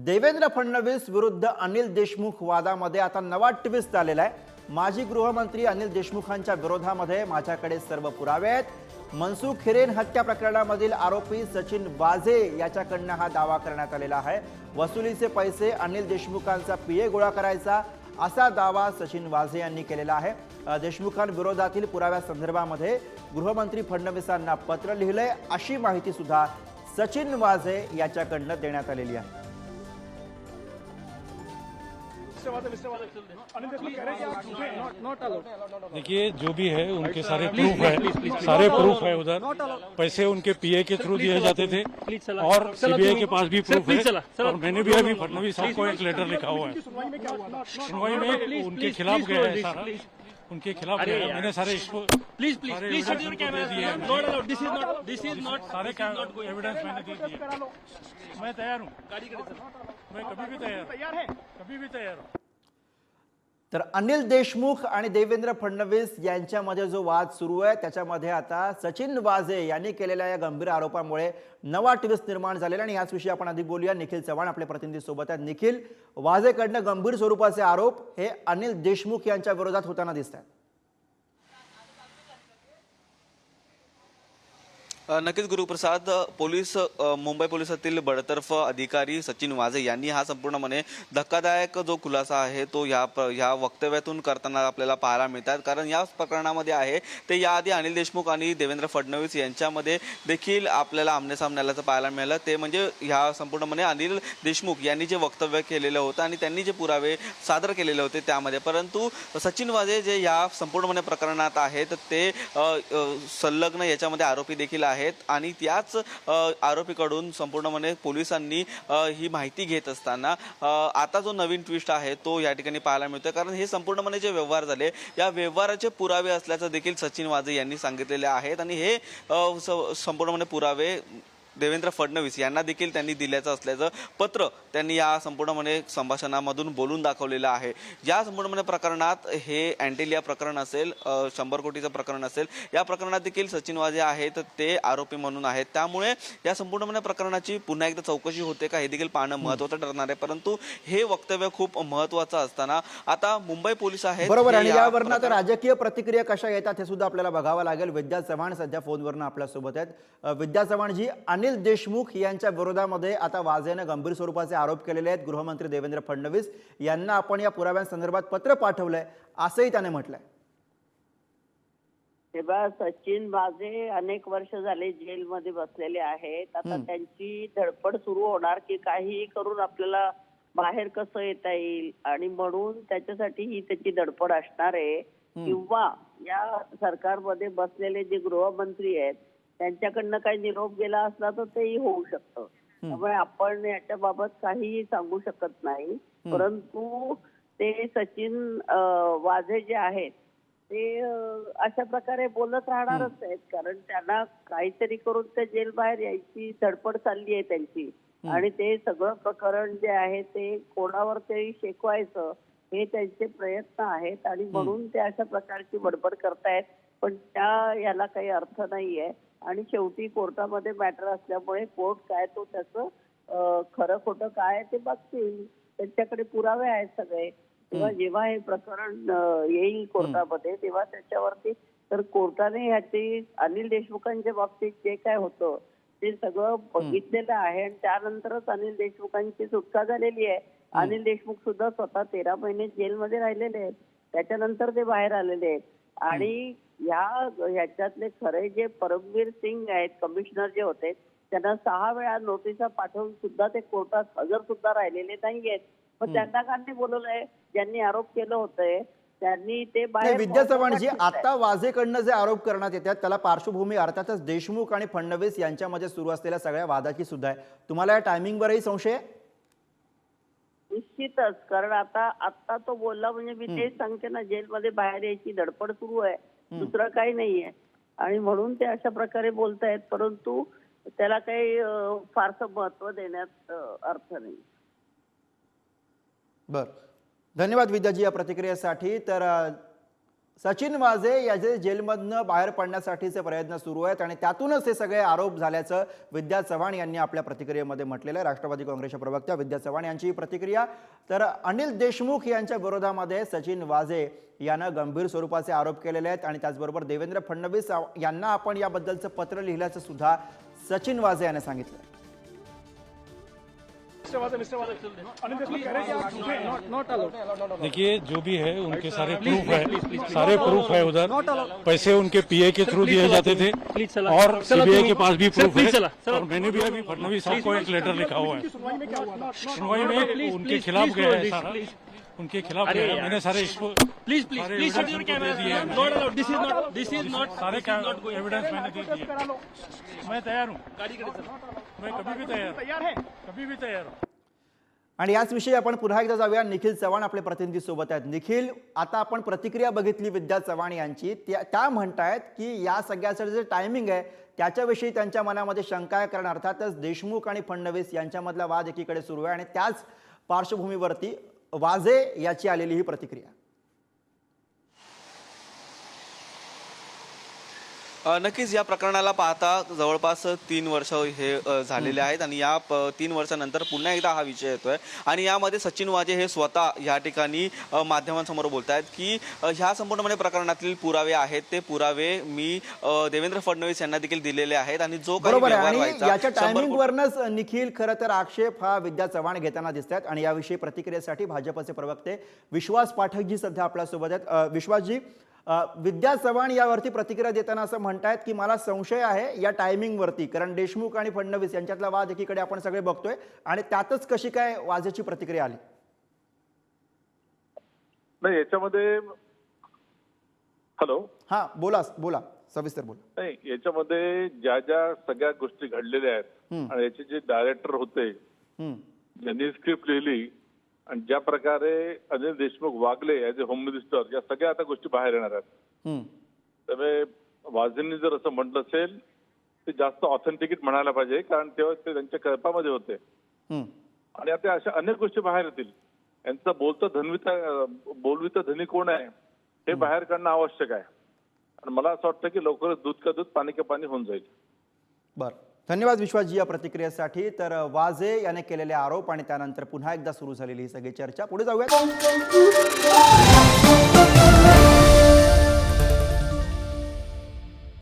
देवेंद्र फडणवीस विरुद्ध अनिल देशमुख वादामध्ये आता नवा ट्विस्ट आलेला आहे। माजी गृहमंत्री अनिल देशमुखांच्या विरोधामध्ये माझ्याकडे सर्व पुरावे आहेत। मनसुख हिरेन हत्या प्रकरणामधील आरोपी सचिन वाझे याच्याकडनं हा दावा करण्यात आलेला आहे। वसुलीचे पैसे अनिल देशमुखांचा पीए गोळा करायचा असा दावा सचिन वाझे यांनी केलेला आहे। देशमुखांविरोधातील पुराव्यासंदर्भामध्ये गृहमंत्री फडणवीसांना पत्र लिहिलंय अशी माहिती सुद्धा सचिन वाझे याच्याकडनं देण्यात आलेली आहे। देखिए जो भी है उनके सारे प्रूफ है उधर पैसे उनके पीए के थ्रू दिए जाते थे और सीबीआई के पास भी प्रूफ है और मैंने भी अभी फडणवीस साहब को एक लेटर लिखा हुआ है। सुनवाई में उनके खिलाफ गया है, सारा उनके खिलाफ गया है। मैंने सारे प्लीज सारे एविडेंस मैंने दे दिए। मैं तैयार हूँ, मैं कभी भी तैयार हूँ। तर अनिल देशमुख आणि देवेंद्र फडणवीस यांच्यामध्ये जो वाद सुरू आहे त्याच्यामध्ये आता सचिन वाझे यांनी केलेल्या या गंभीर आरोपामुळे नवा ट्विस्ट निर्माण झालेला आणि याच विषयी आपण अधिक बोलूया। निखिल चव्हाण आपले प्रतिनिधी सोबत आहेत। निखिल, वाझेकडनं गंभीर स्वरूपाचे आरोप हे अनिल देशमुख यांच्या विरोधात होताना दिसत आहेत। नक्कीच गुरुप्रसाद, मुंबई पोलिसातील बडतर्फ अधिकारी सचिन वाझे यांनी हा संपूर्णपणे धक्कादायक जो खुलासा आहे तो या वक्तव्यातून करताना आपल्याला पाहायला मिळतात। कारण या प्रकरणामध्ये आहे ते याआधी अनिल देशमुख आणि देवेंद्र फडणवीस यांच्यामध्ये देखील आपल्याला आमनेसामने आल्याचं पाहायला मिळालं। ते म्हणजे ह्या संपूर्णपणे अनिल देशमुख यांनी जे वक्तव्य केलेलं होतं आणि त्यांनी जे पुरावे सादर केलेले होते त्यामध्ये, परंतु सचिन वाझे जे या संपूर्णपणे प्रकरणात आहेत ते संलग्न याच्यामध्ये आरोपी देखील आहेत आणि त्याच आरोपीकडून संपूर्णपणे पोलिसांनी ही माहिती घेत असताना आता जो नवीन ट्विस्ट आहे तो या ठिकाणी पाहायला मिळतोय। कारण हे संपूर्णपणे जे व्यवहार झाले या व्यवहाराचे पुरावे असल्याचं देखील सचिन वाझे यांनी सांगितलेले आहेत आणि हे संपूर्णपणे पुरावे देवेंद्र फडणवीस यांना देखील त्यांनी दिल्याचं असल्याचं पत्र त्यांनी या संपूर्णपणे संभाषणामधून बोलून दाखवलेलं आहे। या संपूर्णपणे प्रकरणात हे अँटिलिया प्रकरण असेल, 100 कोटीचं प्रकरण असेल, या प्रकरणात देखील सचिन वाझे आहेत ते आरोपी म्हणून आहेत। त्यामुळे या संपूर्णपणे प्रकरणाची पुन्हा एकदा चौकशी होते का हे देखील पाहणं महत्त्वाचं ठरणार आहे। परंतु हे वक्तव्य खूप महत्त्वाचं असताना आता मुंबई पोलीस आहेत बरोबर, आणि यावरनं आता राजकीय प्रतिक्रिया कशा येतात हे सुद्धा आपल्याला बघावं लागेल। विद्या चव्हाण सध्या फोनवरनं आपल्या सोबत आहेत। विद्या चव्हाण जी, अनिल देशमुख यांच्या विरोधामध्ये आता वाझेने गंभीर स्वरूपाचे आरोप केलेले आहेत। गृहमंत्री देवेंद्र फडणवीस यांना आपण या पुराव्यांसंदर्भात पत्र पाठवलंय असंही त्याने म्हटलंय। तेव्हा सचिन वाझे अनेक वर्ष झाले जेलमध्ये बसलेले आहेत। आता त्यांची धडपड सुरू होणार की काही करून आपल्याला बाहेर कसं येता येईल आणि म्हणून त्याच्यासाठी ही त्याची धडपड असणार आहे। किंवा या सरकारमध्ये बसलेले जे गृहमंत्री आहेत त्यांच्याकडनं काही निरोप गेला असला तर तेही होऊ शकतं। त्यामुळे आपण याच्या बाबत काहीही सांगू शकत नाही। परंतु ते सचिन वाझे जे आहेत ते अशा प्रकारे बोलत राहणारच आहेत, कारण त्यांना काहीतरी करून ते जेल बाहेर यायची धडपड चालली आहे त्यांची आणि ते सगळं प्रकरण जे आहे ते कोणावर तरी शेकवायचं हे त्यांचे प्रयत्न आहेत आणि म्हणून ते अशा प्रकारची बडबड करतायत। पण याला काही अर्थ नाहीये आणि शेवटी कोर्टामध्ये मॅटर असल्यामुळे कोर्ट काय तो त्याचं खरं खोटं काय ते बघतील। त्यांच्याकडे पुरावे आहेत सगळे। तेव्हा जेव्हा हे प्रकरण येईल कोर्टामध्ये तेव्हा त्याच्यावरती तर कोर्टाने ह्याची अनिल देशमुखांच्या बाबतीत जे काय होतं ते सगळं बघितलेलं आहे आणि त्यानंतरच अनिल देशमुखांची सुटका झालेली आहे। अनिल देशमुख सुद्धा स्वतः 13 महिने जेलमध्ये राहिलेले आहेत, त्याच्यानंतर ते बाहेर आलेले आहेत। आणि ह्याच्यातले खरे जे परमवीर सिंग आहेत कमिशनर जे होते त्यांना 6 वेळा नोटिसा पाठवून सुद्धा ते कोर्टात हजर सुद्धा राहिलेले नाहीयेत। पण त्यांना का नाही बोलवलंय? ज्यांनी आरोप केलं होतंय त्यांनी ते बाहेर। विद्या चव्हाण जी, आता वाझेकडनं जे आरोप करण्यात येतात त्याला पार्श्वभूमी अर्थातच देशमुख आणि फडणवीस यांच्यामध्ये सुरू असलेल्या सगळ्या वादाची सुद्धा आहे। तुम्हाला या टायमिंगवरही संशय आहे? निश्चितच, कारण आता तो बोलला म्हणजे मी तेच सांगते ना, जेलमध्ये बाहेर यायची धडपड सुरू आहे, दुसरं काही नाहीये आणि म्हणून ते अशा प्रकारे बोलतायत। परंतु त्याला काही फारसं महत्व देण्यात अर्थ नाही। बर, धन्यवाद विद्याजी या प्रतिक्रियेसाठी। तर सचिन वाझे याचे जेलमधनं बाहेर पडण्यासाठीचे प्रयत्न सुरू आहेत आणि त्यातूनच हे सगळे आरोप झाल्याचं विद्या चव्हाण यांनी आपल्या प्रतिक्रियेमध्ये म्हटलेलं आहे. राष्ट्रवादी काँग्रेसच्या प्रवक्त्या विद्या चव्हाण यांची ही प्रतिक्रिया. तर अनिल देशमुख यांच्या विरोधामध्ये सचिन वाझे यानं गंभीर स्वरूपाचे आरोप केलेले आहेत आणि त्याचबरोबर देवेंद्र फडणवीस यांना आपण याबद्दलचं पत्र लिहिल्याचं सुद्धा सचिन वाझे याने सांगितलं. देखिए जो भी है उनके सारे प्रूफ है उधर पैसे उनके पीए के थ्रू दिए जाते थे और सीबीआई के पास भी प्रूफ है और मैंने भी अभी फडणवीस साहब को एक लेटर लिखा हुआ है सुनवाई में उनके खिलाफ गया है सारा उनके खिलाफ गया है मैंने सारे प्लीज दिस इज नॉट सारे एविडेंस मैंने दे दिए मैं तैयार हूँ मैं कभी भी तैयार हूँ. आणि याच विषयी आपण पुन्हा एकदा जाऊया. निखिल चव्हाण आपले प्रतिनिधी सोबत आहेत. निखिल, आता आपण प्रतिक्रिया बघितली विद्या चव्हाण यांची. त्या म्हणतायत की या सगळ्याचं जे टायमिंग आहे त्याच्याविषयी त्यांच्या मनामध्ये शंका आहे, कारण अर्थातच देशमुख आणि फडणवीस यांच्यामधला वाद एकीकडे सुरू आहे आणि त्याच पार्श्वभूमीवरती वाझे याची आलेली ही प्रतिक्रिया. नक्कीच या प्रकरणाला पाहता जवळपास 3 वर्ष हे झालेले आहेत आणि या 3 वर्षानंतर पुन्हा एकदा हा विषय येतोय आणि यामध्ये सचिन वाझे हे स्वतः या ठिकाणी माध्यमांसमोर बोलतायत की ह्या संपूर्णपणे प्रकरणातील पुरावे आहेत ते पुरावे मी देवेंद्र फडणवीस यांना देखील दिलेले आहेत आणि जो काही बरोबर आहे. व्यवहार आणि व्हायचा याच्या टायमिंग वरनच निखिल खरं तर आक्षेप हा विद्या चव्हाण घेताना दिसतात आणि याविषयी प्रतिक्रियेसाठी भाजपचे प्रवक्ते विश्वास पाठकजी सध्या आपल्या सोबत आहेत. विश्वासजी, विद्या चव्हाण यावरती प्रतिक्रिया देताना असं म्हणतायत की मला संशय आहे या टायमिंग वरती, कारण देशमुख आणि फडणवीस यांच्यातला वाद एकीकडे आपण सगळे बघतोय आणि त्यातच कशी काय वाझेची प्रतिक्रिया आली. नाही याच्यामध्ये हॅलो हा बोला सविस्तर बोला. नाही याच्यामध्ये ज्या ज्या सगळ्या गोष्टी घडलेल्या आहेत आणि याचे जे डायरेक्टर होते ज्यांनी स्क्रिप्ट लिहिली आणि ज्या प्रकारे अनिल देशमुख वागले ऍज अ होम मिनिस्टर, या सगळ्या आता गोष्टी बाहेर येणार आहेत. त्यामुळे वाझेंनी जर असं म्हटलं असेल ते जास्त ऑथेंटिकेट म्हणायला पाहिजे, कारण तेव्हा ते त्यांच्या कल्पामध्ये होते आणि आता अशा अनेक गोष्टी बाहेर येतील. यांचा बोलविता धनी कोण आहे हे बाहेर काढणं आवश्यक आहे आणि मला असं वाटतं की लवकरच दूध का दूध पाणी का पाणी होऊन जाईल. बरं, धन्यवाद विश्वासजी या प्रतिक्रियेसाठी. तर वाझे याने केलेले आरोप आणि त्यानंतर पुन्हा एकदा सुरू झालेली ही सगळी चर्चा. पुढे जाऊया.